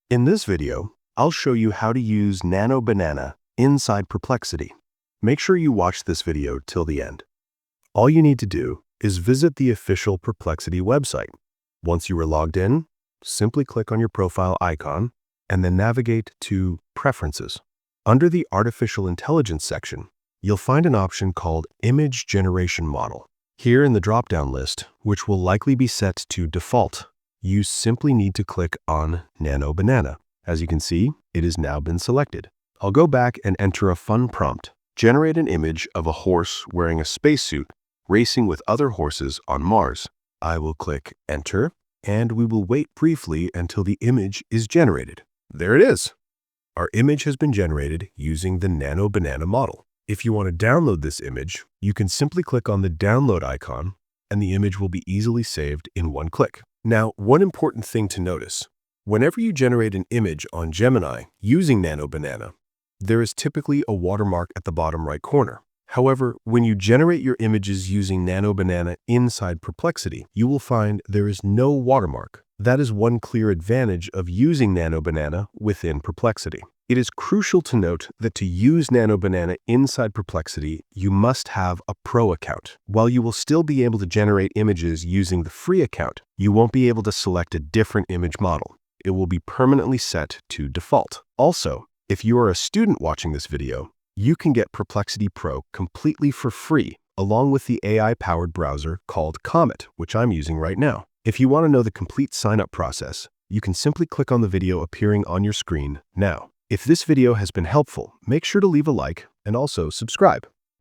In this video, I'll show you how to use NanoBanana inside Perplexity. Make sure you watch this video till the end. All you need to do is visit the official Perplexity website. Once you are logged in, simply click on your profile icon and then navigate to Preferences. Under the Artificial Intelligence section, you'll find an option called Image Generation Model. Here in the drop-down list, which will likely be set to default, you simply need to click on NanoBanana. As you can see, it has now been selected. I'll go back and enter a fun prompt. Generate an image of a horse wearing a spacesuit racing with other horses on Mars. I will click Enter, and we will wait briefly until the image is generated. There it is. Our image has been generated using the NanoBanana model. If you want to download this image, you can simply click on the download icon, and the image will be easily saved in one click. Now, one important thing to notice. Whenever you generate an image on Gemini using NanoBanana, there is typically a watermark at the bottom right corner. However, when you generate your images using NanoBanana inside Perplexity, you will find there is no watermark. That is one clear advantage of using NanoBanana within Perplexity. It is crucial to note that to use NanoBanana inside Perplexity, you must have a Pro account. While you will still be able to generate images using the free account, you won't be able to select a different image model. It will be permanently set to default. Also, if you are a student watching this video, you can get Perplexity Pro completely for free, along with the AI-powered browser called Comet, which I'm using right now. If you want to know the complete sign-up process, you can simply click on the video appearing on your screen now. If this video has been helpful, make sure to leave a like and also subscribe.